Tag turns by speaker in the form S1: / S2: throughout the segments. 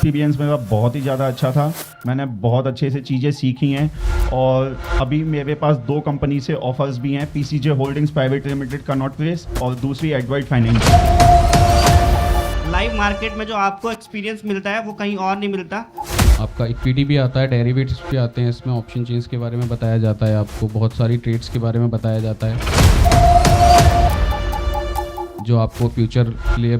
S1: Experience मेरा बहुत ही ज़्यादा अच्छा था। मैंने बहुत अच्छे से चीज़ें सीखी हैं और अभी मेरे पास 2 कंपनी से ऑफ़र्स भी हैं, पीसीजे holdings private limited Connaught place और दूसरी एडवाइट फाइनेंस।
S2: लाइव मार्केट में जो आपको एक्सपीरियंस मिलता है वो कहीं और नहीं मिलता।
S3: आपका इक्विटी भी आता है, डेरिवेटिव्स भी आते हैं, इसमें ऑप्शन चेंज के बारे में बताया जाता है, आपको बहुत सारी ट्रेड्स के बारे में बताया जाता है जो आपको फ्यूचर के लिए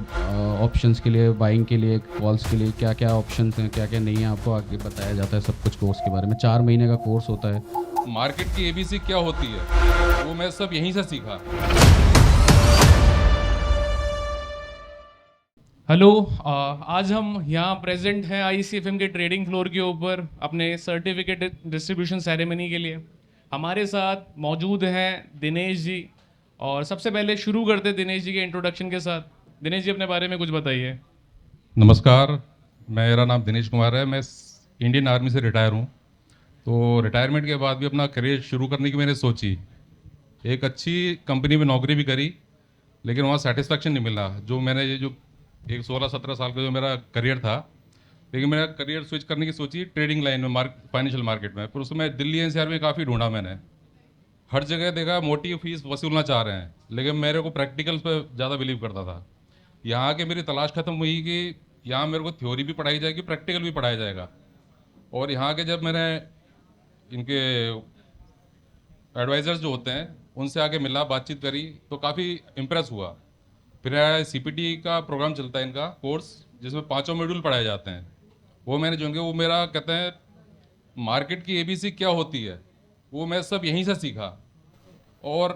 S3: ऑप्शंस के लिए, बाइंग के लिए, कॉल्स के लिए क्या क्या ऑप्शंस हैं, क्या क्या नहीं है, आपको आगे बताया जाता है सब कुछ कोर्स के बारे में। 4 महीने का कोर्स होता है।
S4: मार्केट की एबीसी क्या होती है वो मैं सब यहीं से सीखा।
S5: हेलो, आज हम यहाँ प्रेजेंट हैं आईसीएफएम के ट्रेडिंग फ्लोर के ऊपर अपने सर्टिफिकेट डिस्ट्रीब्यूशन सेरेमनी के लिए। हमारे साथ मौजूद हैं दिनेश जी, और सबसे पहले शुरू करते दिनेश जी के इंट्रोडक्शन के साथ। दिनेश जी अपने बारे में कुछ बताइए।
S4: नमस्कार, मेरा नाम दिनेश कुमार है। मैं इंडियन आर्मी से रिटायर हूँ। तो रिटायरमेंट के बाद भी अपना करियर शुरू करने की मैंने सोची। एक अच्छी कंपनी में नौकरी भी करी, लेकिन वहाँ सेटिस्फैक्शन नहीं मिला। जो मैंने ये जो एक 16-17 साल का जो मेरा करियर था, लेकिन मेरा करियर स्विच करने की सोची ट्रेडिंग लाइन में, फाइनेंशियल मार्केट में। पर उसमें दिल्ली एनसीआर में काफ़ी ढूंढा मैंने, हर जगह देखा मोटी फीस वसूलना चाह रहे हैं, लेकिन मेरे को प्रैक्टिकल्स पे ज़्यादा बिलीव करता था। यहाँ के मेरी तलाश खत्म हुई कि यहाँ मेरे को थ्योरी भी पढ़ाई जाएगी, प्रैक्टिकल भी पढ़ाया जाएगा। और यहाँ के जब मैंने इनके एडवाइज़र्स जो होते हैं उनसे आके मिला, बातचीत करी, तो काफ़ी इम्प्रेस हुआ। फिर सीपीटी का प्रोग्राम चलता है इनका कोर्स, जिसमें 5 मॉड्यूल पढ़ाए जाते हैं। वो मैंने जो वो मेरा कहते हैं मार्केट की एबीसी क्या होती है वो मैं सब यहीं से सीखा। और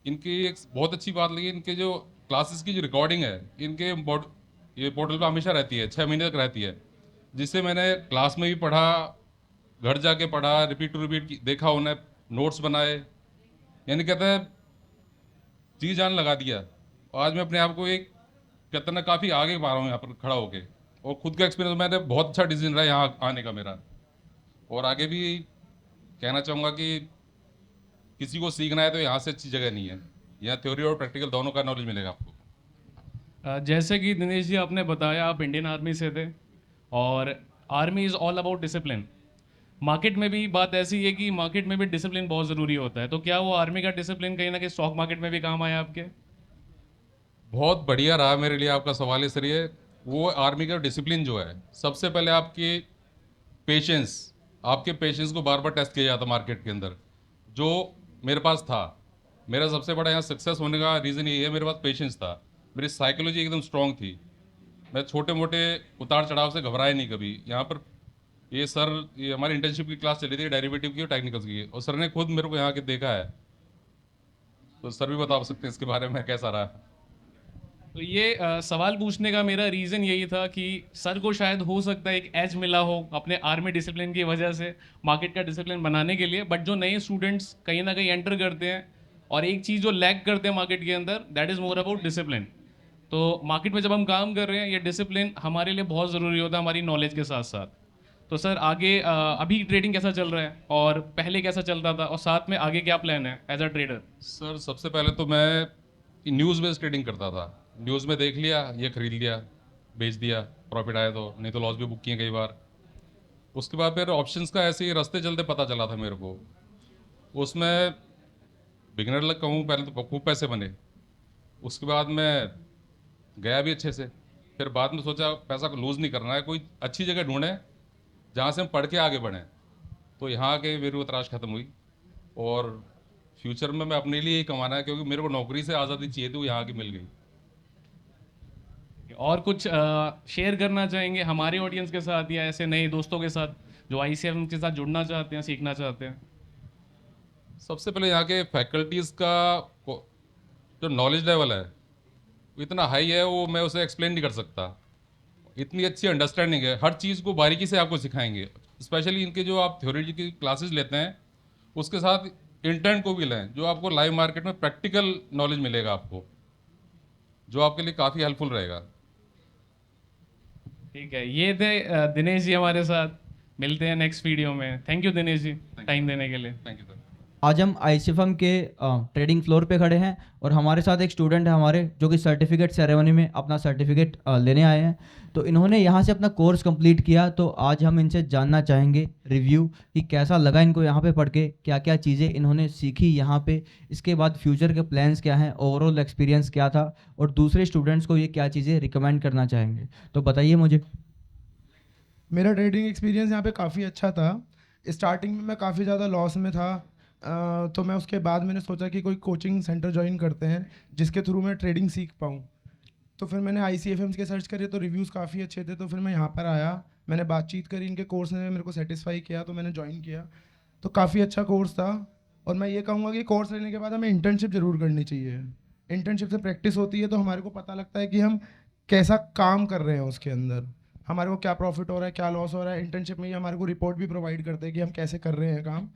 S4: इनकी एक बहुत अच्छी बात लगी, इनके जो क्लासेस की जो रिकॉर्डिंग है इनके ये पोर्टल पे हमेशा रहती है, 6 महीने तक रहती है, जिससे मैंने क्लास में भी पढ़ा, घर जाके पढ़ा, रिपीट टू रिपीट देखा, उन्हें नोट्स बनाए, यानी कहते हैं जी जान लगा दिया। आज मैं अपने आप को एक कहते हैं ना काफ़ी आगे पा रहा हूँ यहाँ पर खड़ा होके। और खुद का एक्सपीरियंस मैंने बहुत अच्छा डिसीजन रहा है यहाँ आने का मेरा। और आगे भी कहना चाहूँगा कि किसी को सीखना है तो यहाँ से अच्छी जगह नहीं है। यहाँ थ्योरी और प्रैक्टिकल दोनों का नॉलेज मिलेगा आपको।
S5: जैसे कि दिनेश जी आपने बताया आप इंडियन आर्मी से थे, और army is all about discipline. Market में भी बात ऐसी है कि मार्केट में भी डिसिप्लिन बहुत ज़रूरी होता है। तो क्या वो आर्मी का डिसिप्लिन कहीं ना कहीं स्टॉक मार्केट में भी काम आया आपके?
S4: बहुत बढ़िया रहा मेरे लिए आपका सवाल है सर। ये वो आर्मी का डिसिप्लिन जो है, सबसे पहले आपकी पेशेंस, आपके पेशेंस को बार बार टेस्ट किया जाता मार्केट के अंदर, जो मेरे पास था। मेरा सबसे बड़ा यहाँ सक्सेस होने का रीज़न ये है, मेरे पास पेशेंस था, मेरी साइकोलॉजी एकदम स्ट्रांग थी। मैं छोटे मोटे उतार चढ़ाव से घबराया नहीं कभी। यहाँ पर ये सर, ये हमारी इंटर्नशिप की क्लास चली थी डेरिवेटिव की और टेक्निकल्स की, और सर ने खुद मेरे को यहाँ के देखा है, तो सर भी बता सकते हैं इसके बारे में कैसा रहा।
S5: तो ये सवाल पूछने का मेरा रीज़न यही था कि सर को शायद हो सकता है एक एज मिला हो अपने आर्मी डिसिप्लिन की वजह से मार्केट का डिसिप्लिन बनाने के लिए। बट जो नए स्टूडेंट्स कहीं ना कहीं एंटर करते हैं और एक चीज़ जो लैग करते हैं मार्केट के अंदर, that is more about discipline. तो मार्केट में जब हम काम कर रहे हैं ये डिसिप्लिन हमारे लिए बहुत ज़रूरी होता है, हमारी नॉलेज के साथ साथ। तो सर आगे अभी ट्रेडिंग कैसा चल रहा है, और पहले कैसा चलता था, और साथ में आगे क्या प्लान है एज अ ट्रेडर?
S4: सर सबसे पहले तो मैं न्यूज़ बेस्ड ट्रेडिंग करता था। न्यूज़ में देख लिया, ये खरीद लिया, बेच दिया, प्रॉफिट आया तो, नहीं तो लॉस भी बुक किए कई बार। उसके बाद फिर ऑप्शंस का ऐसे ही रास्ते चलते पता चला था मेरे को। उसमें बिगिनर लग कहूँ, पहले तो खूब पैसे बने। उसके बाद मैं गया भी अच्छे से। फिर बाद में सोचा पैसा को लूज़ नहीं करना है, कोई अच्छी जगह ढूंढें जहाँ से हम पढ़ के आगे बढ़ें। तो यहाँ के मेरी वो तलाश खत्म हुई, और फ्यूचर में मैं अपने लिए ही कमाना है, क्योंकि मेरे को नौकरी से आज़ादी चाहिए थी, वो यहाँ की मिल गई।
S5: और कुछ शेयर करना चाहेंगे हमारे ऑडियंस के साथ या ऐसे नए दोस्तों के साथ जो आईसीएम के साथ जुड़ना चाहते हैं, सीखना चाहते हैं?
S4: सबसे पहले यहाँ के फैकल्टीज़ का जो नॉलेज लेवल है वो इतना हाई है, वो मैं उसे एक्सप्लेन नहीं कर सकता। इतनी अच्छी अंडरस्टैंडिंग है, हर चीज़ को बारीकी से आपको सिखाएंगे। स्पेशली इनके जो आप थ्योरी की क्लासेस लेते हैं उसके साथ इंटर्न को भी लें, जो आपको लाइव मार्केट में प्रैक्टिकल नॉलेज मिलेगा आपको, जो आपके लिए काफ़ी हेल्पफुल रहेगा।
S5: ठीक है, ये थे दिनेश जी हमारे साथ। मिलते हैं नेक्स्ट वीडियो में। Thank you Dinesh ji time देने के लिए।
S4: Thank you sir.
S6: आज हम आईसीएफएम के ट्रेडिंग फ्लोर पे खड़े हैं और हमारे साथ एक स्टूडेंट है हमारे जो कि सर्टिफिकेट सेरेमनी में अपना सर्टिफिकेट लेने आए हैं। तो इन्होंने यहाँ से अपना कोर्स कंप्लीट किया, तो आज हम इनसे जानना चाहेंगे रिव्यू कि कैसा लगा इनको यहाँ पे पढ़ के, क्या क्या चीज़ें इन्होंने सीखी यहाँ पे, इसके बाद फ्यूचर के प्लान्स क्या हैं, ओवरऑल एक्सपीरियंस क्या था और दूसरे स्टूडेंट्स को ये क्या चीज़ें रिकमेंड करना चाहेंगे। तो बताइए मुझे।
S7: मेरा ट्रेडिंग एक्सपीरियंस यहाँ पे काफ़ी अच्छा था। स्टार्टिंग में मैं काफ़ी ज़्यादा लॉस में था, तो मैं उसके बाद मैंने सोचा कि कोई कोचिंग सेंटर ज्वाइन करते हैं जिसके थ्रू मैं ट्रेडिंग सीख पाऊँ। तो फिर मैंने ICFMs के सर्च करे तो रिव्यूज़ काफ़ी अच्छे थे, तो फिर मैं यहाँ पर आया, मैंने बातचीत करी, इनके कोर्स ने मेरे को सेटिस्फाई किया तो मैंने ज्वाइन किया। तो काफ़ी अच्छा कोर्स था और मैं ये कहूँगा कि कोर्स लेने के बाद हमें इंटर्नशिप ज़रूर करनी चाहिए। इंटर्नशिप से प्रैक्टिस होती है तो हमारे को पता लगता है कि हम कैसा काम कर रहे हैं, उसके अंदर हमारे को क्या प्रॉफिट हो रहा है, क्या लॉस हो रहा है। इंटर्नशिप में ही हमारे को रिपोर्ट भी प्रोवाइड करते हैं कि हम कैसे कर रहे हैं काम।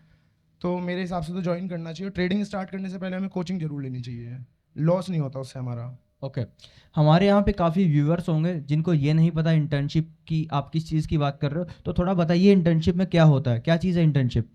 S7: तो मेरे हिसाब से तो ज्वाइन करना चाहिए। ट्रेडिंग स्टार्ट करने से पहले हमें कोचिंग जरूर लेनी चाहिए, लॉस नहीं होता उससे हमारा।
S6: ओके हमारे यहाँ पे काफ़ी व्यूअर्स होंगे जिनको ये नहीं पता इंटर्नशिप की आप किस चीज़ की बात कर रहे हो, तो थोड़ा बताइए इंटर्नशिप में क्या होता है, क्या चीज़ है इंटर्नशिप।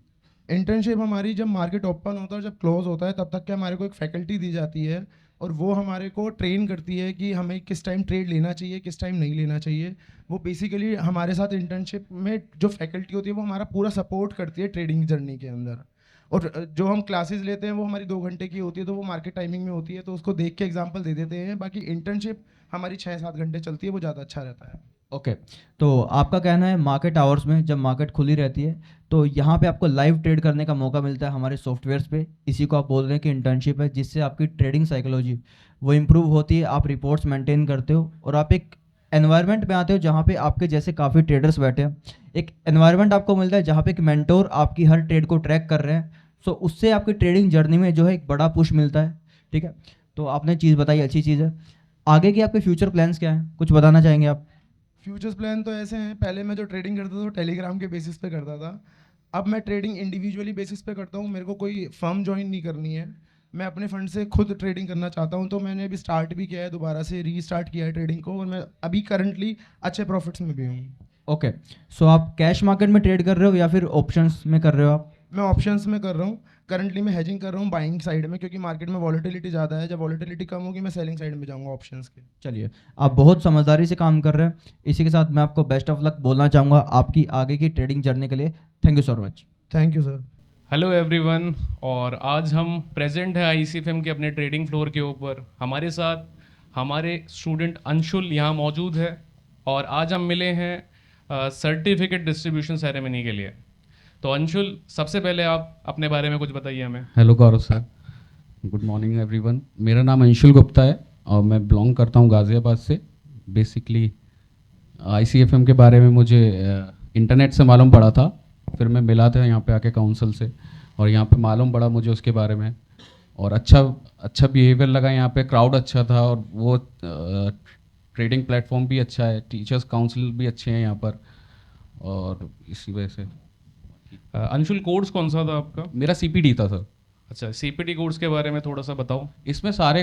S7: इंटर्नशिप हमारी जब मार्केट ओपन होता है और जब क्लोज होता है तब तक के हमारे को एक फैकल्टी दी जाती है और वो हमारे को ट्रेन करती है कि हमें किस टाइम ट्रेड लेना चाहिए, किस टाइम नहीं लेना चाहिए। वो बेसिकली हमारे साथ इंटर्नशिप में जो फैकल्टी होती है वो हमारा पूरा सपोर्ट करती है ट्रेडिंग जर्नी के अंदर। और जो हम क्लासेस लेते हैं वो हमारी 2 घंटे की होती है, तो वो मार्केट टाइमिंग में होती है, तो उसको देख के एग्जांपल दे देते हैं। बाकी इंटर्नशिप हमारी 6-7 घंटे चलती है, वो ज़्यादा अच्छा रहता है।
S6: ओके तो आपका कहना है मार्केट आवर्स में जब मार्केट खुली रहती है तो यहाँ पे आपको लाइव ट्रेड करने का मौका मिलता है हमारे सॉफ्टवेयर्स पे, इसी को आप बोल रहे हैं कि इंटर्नशिप है, जिससे आपकी ट्रेडिंग साइकोलॉजी वो इम्प्रूव होती है, आप रिपोर्ट्स मेंटेन करते हो और आप एक एनवायरनमेंट में आते हो जहाँ पे आपके जैसे काफ़ी ट्रेडर्स बैठे हैं। एक एनवायरनमेंट आपको मिलता है जहाँ पे एक मेंटोर आपकी हर ट्रेड को ट्रैक कर रहे हैं। सो उससे आपकी ट्रेडिंग जर्नी में जो है एक बड़ा पुश मिलता है। ठीक है, तो आपने चीज़ बताई, अच्छी चीज़ है। आगे की आपके फ्यूचर प्लान्स क्या हैं, कुछ बताना चाहेंगे आप।
S7: फ्यूचर्स प्लान तो ऐसे हैं, पहले मैं जो ट्रेडिंग करता था वो टेलीग्राम के बेसिस पे करता था। अब मैं ट्रेडिंग इंडिविजुअली बेसिस पे करता हूँ। मेरे को कोई फर्म ज्वाइन नहीं करनी है, मैं अपने फंड से खुद ट्रेडिंग करना चाहता हूँ। तो मैंने अभी स्टार्ट भी किया है, दोबारा से रीस्टार्ट किया है ट्रेडिंग को और मैं अभी करंटली अच्छे प्रॉफिट्स में भी हूँ।
S6: ओके सो आप कैश मार्केट में ट्रेड कर रहे हो या फिर ऑप्शंस में कर रहे हो आप।
S7: मैं ऑप्शंस में कर रहा हूँ, करंटली मैं हेजिंग कर रहा हूँ बाइंग साइड में, क्योंकि मार्केट में वॉलेटिलिटी ज़्यादा है। जब वॉलेटिलिटी कम होगी मैं सेलिंग साइड में जाऊँगा ऑप्शंस के।
S6: चलिए, आप बहुत समझदारी से काम कर रहे हैं। इसी के साथ मैं आपको बेस्ट ऑफ लक बोलना चाहूँगा आपकी आगे की ट्रेडिंग जर्नी के लिए। Thank you so much.
S7: Thank you sir.
S5: Hello everyone, और आज हम प्रेजेंट है ICFM के अपने ट्रेडिंग फ्लोर के ऊपर। हमारे साथ हमारे स्टूडेंट अंशुल यहाँ मौजूद है और आज हम मिले हैं सर्टिफिकेट डिस्ट्रीब्यूशन सेरेमनी के लिए। तो अंशुल, सबसे पहले आप अपने बारे में कुछ बताइए हमें।
S3: हेलो गौरव सर, गुड मॉर्निंग एवरीवन। मेरा नाम अंशुल गुप्ता है और मैं बिलोंग करता हूँ गाज़ियाबाद से। बेसिकली ICFM के बारे में मुझे इंटरनेट से मालूम पड़ा था, फिर मैं मिला था यहाँ पे आके काउंसिल से और यहाँ पे मालूम पड़ा मुझे उसके बारे में और अच्छा बिहेवियर लगा। यहाँ पे क्राउड अच्छा था और वो ट्रेडिंग प्लेटफॉर्म भी अच्छा है, टीचर्स काउंसिल भी अच्छे हैं यहाँ पर, और इसी वजह से।
S5: अंशुल, कोर्स कौन सा था आपका?
S3: मेरा CPD था सर।
S5: अच्छा, CPT कोर्स के बारे में थोड़ा सा बताओ।
S3: इसमें सारे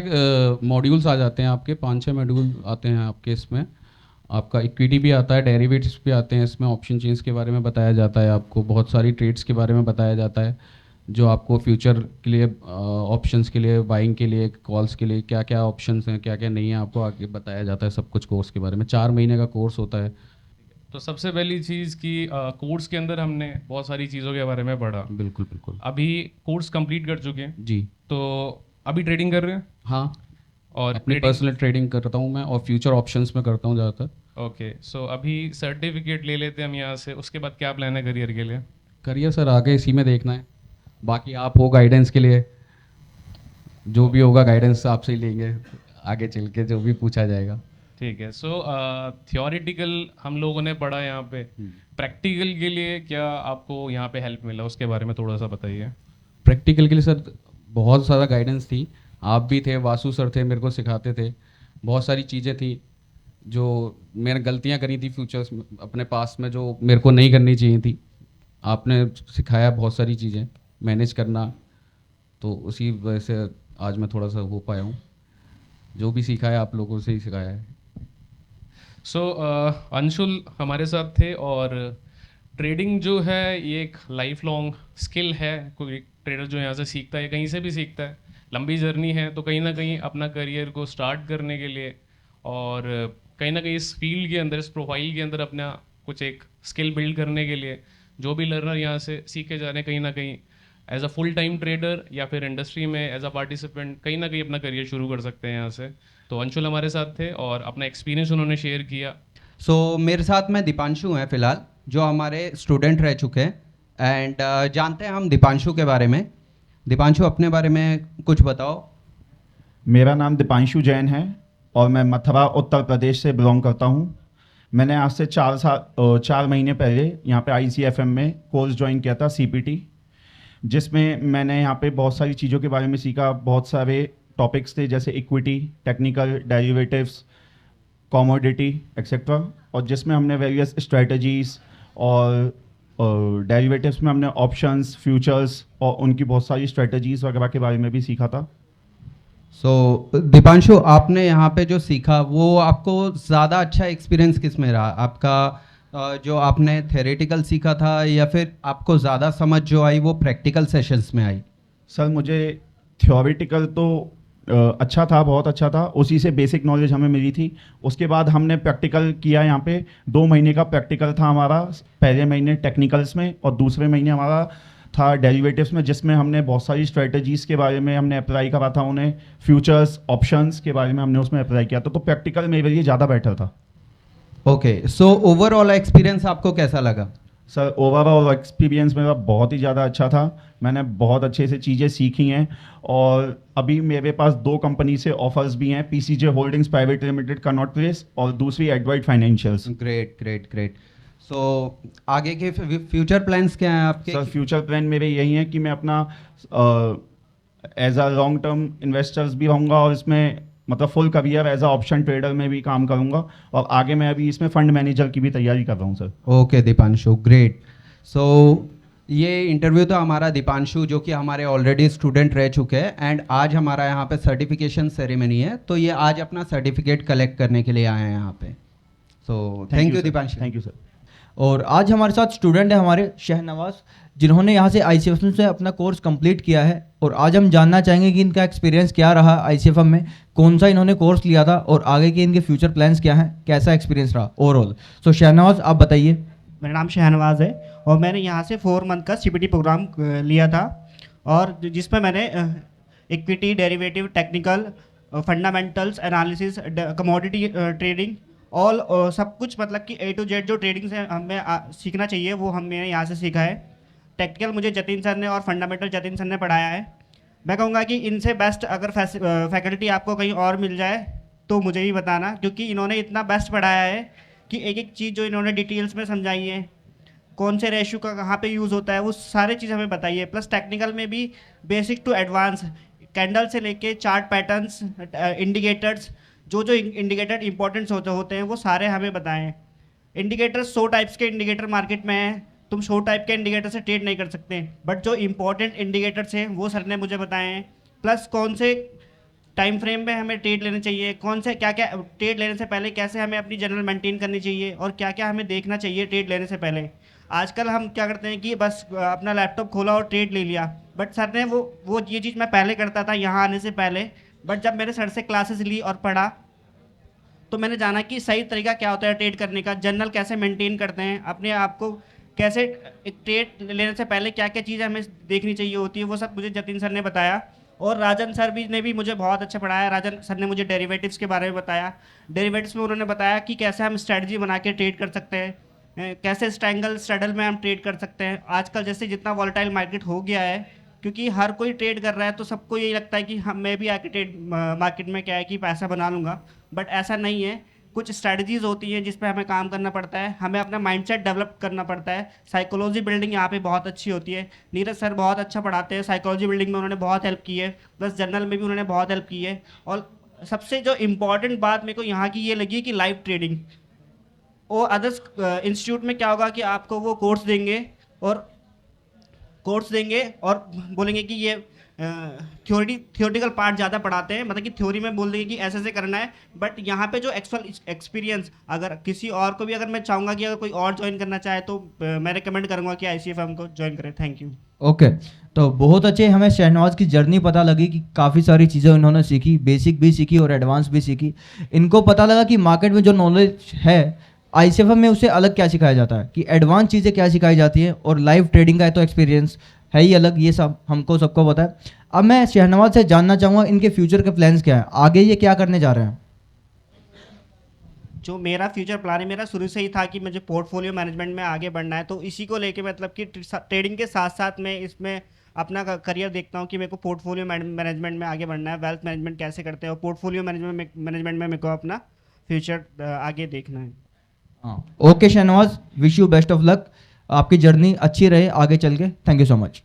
S3: मॉड्यूल्स आ जाते हैं आपके, 5-6 मॉड्यूल आते हैं आपके। इसमें आपका इक्विटी भी आता है, डेरिवेटिव्स भी आते हैं, इसमें ऑप्शन चेंज के बारे में बताया जाता है, आपको बहुत सारी ट्रेड्स के बारे में बताया जाता है जो आपको फ्यूचर के लिए, ऑप्शंस के लिए, बाइंग के लिए, कॉल्स के लिए क्या क्या ऑप्शंस हैं, क्या क्या नहीं है, आपको आगे बताया जाता है सब कुछ कोर्स के बारे में। 4 महीने का कोर्स होता है।
S5: तो सबसे पहली चीज़ कि कोर्स के अंदर हमने बहुत सारी चीज़ों के बारे में पढ़ा।
S3: बिल्कुल बिल्कुल।
S5: अभी कोर्स कंप्लीट कर चुके हैं,
S3: जी
S5: तो अभी ट्रेडिंग कर रहे हैं?
S3: हाँ,
S5: और
S3: अपनी पर्सनल ट्रेडिंग करता हूँ मैं और फ्यूचर ऑप्शंस में करता हूँ ज़्यादातर।
S5: ओके, सो अभी सर्टिफिकेट ले लेते हैं हम यहाँ से, उसके बाद क्या प्लान है करियर के लिए?
S3: करियर सर आगे इसी में देखना है, बाकी आप हो गाइडेंस के लिए, जो भी होगा गाइडेंस आपसे ही लेंगे आगे चल के, जो भी पूछा जाएगा।
S5: ठीक है। सो थियोरिटिकल हम लोगों ने पढ़ा यहाँ पे, प्रैक्टिकल के लिए क्या आपको यहाँ पे हेल्प मिला, उसके बारे में थोड़ा सा बताइए।
S3: प्रैक्टिकल के लिए सर बहुत ज़्यादा गाइडेंस थी, आप भी थे, वासु सर थे, मेरे को सिखाते थे। बहुत सारी चीज़ें थी जो मैंने गलतियाँ करी थी फ्यूचर्स में, अपने पास में, जो मेरे को नहीं करनी चाहिए थी। आपने सिखाया बहुत सारी चीज़ें मैनेज करना, तो उसी वजह से आज मैं थोड़ा सा हो पाया हूँ। जो भी सीखा है आप लोगों से ही सिखाया है।
S5: सो अंशुल हमारे साथ थे और ट्रेडिंग जो है ये एक लाइफ लॉन्ग स्किल है, कोई ट्रेडर जो यहाँ से सीखता है, कहीं से भी सीखता है, लंबी जर्नी है, तो कहीं ना कहीं अपना करियर को स्टार्ट करने के लिए और कहीं ना कहीं इस फील्ड के अंदर, इस प्रोफाइल के अंदर अपना कुछ एक स्किल बिल्ड करने के लिए जो भी लर्नर यहाँ से सीखे जा रहे हैं, कहीं ना कहीं as a full time trader या फिर इंडस्ट्री में एज अ पार्टिसिपेंट कहीं ना कहीं अपना करियर शुरू कर सकते हैं यहाँ से। तो अंशुल हमारे साथ थे और अपना एक्सपीरियंस उन्होंने शेयर किया।
S8: मेरे साथ में दीपांशु हैं फ़िलहाल, जो हमारे स्टूडेंट रह चुके हैं एंड जानते हैं हम दीपांशु के बारे में। दीपांशु, अपने बारे में कुछ बताओ।
S1: मेरा नाम दीपांशु जैन है और मैं मथुरा उत्तर प्रदेश से बिलोंग करता हूँ। मैंने आज से 4 महीने पहले यहाँ पे ICFM में कोर्स ज्वाइन किया था, CPT, जिसमें मैंने यहाँ पे बहुत सारी चीज़ों के बारे में सीखा। बहुत सारे टॉपिक्स थे जैसे equity, technical, derivatives, commodity etcetera, और जिसमें हमने वेरियस स्ट्रेटजीज और डेरिवेटिव्स में हमने ऑप्शंस, फ्यूचर्स और उनकी बहुत सारी स्ट्रेटजीज वगैरह के बारे में भी सीखा था।
S8: दीपांशु, आपने यहाँ पे जो सीखा वो आपको ज़्यादा अच्छा एक्सपीरियंस किस में रहा? आपका जो आपने थेरेटिकल सीखा था या फिर आपको ज़्यादा समझ जो आई वो प्रैक्टिकल सेशंस में आई?
S1: सर, मुझे थ्योरेटिकल तो अच्छा था, बहुत अच्छा था, उसी से बेसिक नॉलेज हमें मिली थी। उसके बाद हमने प्रैक्टिकल किया। यहाँ पे 2 महीने का प्रैक्टिकल था हमारा, पहले महीने टेक्निकल्स में और दूसरे महीने हमारा था डेरिवेटिव्स में, जिसमें हमने बहुत सारी स्ट्रेटजीज़ के बारे में हमने अप्लाई करा था उन्हें, फ्यूचर्स, ऑप्शंस के बारे में हमने उसमें अप्लाई किया था। तो प्रैक्टिकल मेरे लिए ज़्यादा बेटर था।
S8: ओके, सो ओवरऑल एक्सपीरियंस आपको कैसा लगा?
S1: सर, ओवरऑल एक्सपीरियंस मेरा बहुत ही ज़्यादा अच्छा था। मैंने बहुत अच्छे से चीज़ें सीखी हैं और अभी मेरे पास 2 कंपनी से ऑफर्स भी हैं, PCJ holdings private limited, Connaught place, और दूसरी एडवाइट फाइनेंशियल्स।
S8: Great great great. सो आगे के फ्यूचर प्लान्स क्या हैं आपके?
S1: सर, फ्यूचर प्लान मेरे यही हैं कि मैं अपना as a long term investors भी रहूँगा और इसमें मतलब full career as a option trader में भी काम करूँगा, और आगे मैं अभी इसमें फंड मैनेजर की भी तैयारी कर रहा हूँ सर।
S8: Okay Deepanshu, great. सो ये इंटरव्यू था हमारा दीपांशु, जो कि हमारे ऑलरेडी स्टूडेंट रह चुके हैं एंड आज हमारा यहाँ पे सर्टिफिकेशन सेरेमनी है, तो ये आज अपना सर्टिफिकेट कलेक्ट करने के लिए आए हैं यहाँ पे। So thank you Deepanshu.
S1: Thank you sir.
S6: और आज हमारे साथ स्टूडेंट है हमारे शहनवाज, जिन्होंने यहाँ से ICFM से अपना कोर्स कंप्लीट किया है, और आज हम जानना चाहेंगे कि इनका एक्सपीरियंस क्या रहा ICFM में, कौन सा इन्होंने कोर्स लिया था और आगे के इनके फ्यूचर प्लान्स क्या हैं, कैसा एक्सपीरियंस रहा ओवरऑल। सो शहनवाज, आप बताइए।
S2: मेरा नाम शहनवाज है और मैंने यहाँ से 4 मंथ का CPT प्रोग्राम लिया था, और जिसमें मैंने equity, derivative, technical, fundamentals analysis, commodity trading, all सब कुछ, मतलब कि A to Z जो ट्रेडिंग से हमें सीखना चाहिए वो हमने यहाँ से सीखा है। टेक्निकल मुझे जतिन सर ने और फंडामेंटल जतिन सर ने पढ़ाया है। मैं कहूँगा कि इनसे बेस्ट अगर फैकल्टी आपको कहीं और मिल जाए तो मुझे भी बताना, क्योंकि इन्होंने इतना बेस्ट पढ़ाया है कि एक एक चीज़ जो इन्होंने डिटेल्स में समझाई है, कौन से रेशो का कहाँ पे यूज़ होता है, वो सारी चीज़ हमें बताई है। प्लस टेक्निकल में भी बेसिक टू एडवांस, कैंडल से लेके चार्ट पैटर्न्स, इंडिकेटर्स, जो जो इंडिकेटर इंपॉर्टेंट्स होते हैं वो सारे हमें बताए हैं। इंडिकेटर्स 100 टाइप्स के इंडिकेटर मार्केट में हैं, तुम 100 टाइप के इंडिकेटर से ट्रेड नहीं कर सकते, बट जो इंपॉर्टेंट इंडिकेटर्स हैं वो सर ने मुझे बताए हैं। प्लस कौन से टाइम फ्रेम में हमें ट्रेड लेने चाहिए, कौन से क्या क्या ट्रेड लेने से पहले कैसे हमें अपनी जनरल मेंटेन करनी चाहिए, और क्या क्या हमें देखना चाहिए ट्रेड लेने से पहले। आजकल हम क्या करते हैं कि बस अपना लैपटॉप खोला और ट्रेड ले लिया, बट सर ने वो ये चीज़ मैं पहले करता था यहाँ आने से पहले, बट जब मैंने सर से क्लासेस ली और पढ़ा तो मैंने जाना कि सही तरीका क्या होता है ट्रेड करने का, जनरल कैसे मेंटेन करते हैं अपने आप को, कैसे एक ट्रेड लेने से पहले क्या क्या चीज़ें हमें देखनी चाहिए होती है, वो सब मुझे जतिन सर ने बताया। और राजन सर भी ने भी मुझे बहुत अच्छा पढ़ाया। राजन सर ने मुझे डेरिवेटिव्स के बारे में बताया। डेरिवेटिव्स में उन्होंने बताया कि कैसे हम स्ट्रेटजी बना के ट्रेड कर सकते हैं, कैसे स्ट्रैंगल स्ट्रैडल में हम ट्रेड कर सकते हैं। आजकल जैसे जितना वॉलेटाइल मार्केट हो गया है, क्योंकि हर कोई ट्रेड कर रहा है, तो सबको यही लगता है कि हम मैं भी आके ट्रेड मार्केट में क्या है कि पैसा बना लूँगा, बट ऐसा नहीं है। कुछ स्ट्रैटेजीज होती हैं जिस पे हमें काम करना पड़ता है, हमें अपना माइंडसेट डेवलप करना पड़ता है। साइकोलॉजी बिल्डिंग यहाँ पे बहुत अच्छी होती है। नीरज सर बहुत अच्छा पढ़ाते हैं, साइकोलॉजी बिल्डिंग में उन्होंने बहुत हेल्प की है, प्लस जर्नल में भी उन्होंने बहुत हेल्प की है। और सबसे जो इम्पॉर्टेंट बात मेरे को यहाँ की ये लगी कि लाइव ट्रेडिंग। वो अदर्स इंस्टीट्यूट में क्या होगा कि आपको वो कोर्स देंगे और बोलेंगे कि ये थियोरेटिकल पार्ट ज़्यादा पढ़ाते हैं, मतलब कि थ्योरी में बोल देंगे कि ऐसे ऐसे करना है, बट यहाँ पे जो एक्चुअल एक्सपीरियंस, अगर किसी और को भी, अगर मैं चाहूँगा कि अगर कोई और ज्वाइन करना चाहे तो मैं रिकमेंड करूँगा कि ICFM को ज्वाइन करें। Thank you.
S6: ओके, तो बहुत अच्छे हमें शहनवाज की जर्नी पता लगी कि काफ़ी सारी चीज़ें उन्होंने सीखी, बेसिक भी सीखी और एडवांस भी सीखी। इनको पता लगा कि मार्केट में जो नॉलेज है आईसीएफएम में उससे अलग क्या सिखाया जाता है, कि एडवांस चीज़ें क्या सिखाई जाती हैं, और लाइव ट्रेडिंग का तो एक्सपीरियंस है ही अलग, ये सब हमको सबको पता है। अब मैं शहनवाज से जानना चाहूँगा इनके फ्यूचर के प्लान्स क्या हैं, आगे ये क्या करने जा रहे हैं।
S2: जो मेरा फ्यूचर प्लान है, मेरा शुरू से ही था कि मुझे पोर्टफोलियो मैनेजमेंट में आगे बढ़ना है, तो इसी को लेके मतलब कि ट्रेडिंग के साथ साथ मैं इसमें अपना करियर देखता हूँ कि मेरे को पोर्टफोलियो मैनेजमेंट में आगे बढ़ना है, वेल्थ मैनेजमेंट कैसे करते हैं, और पोर्टफोलियो मैनेजमेंट में मेरे को अपना फ्यूचर आगे देखना है।
S6: हाँ, okay Shahnawaz, wish you best of luck, आपकी जर्नी अच्छी रहे आगे चल के। Thank you so much.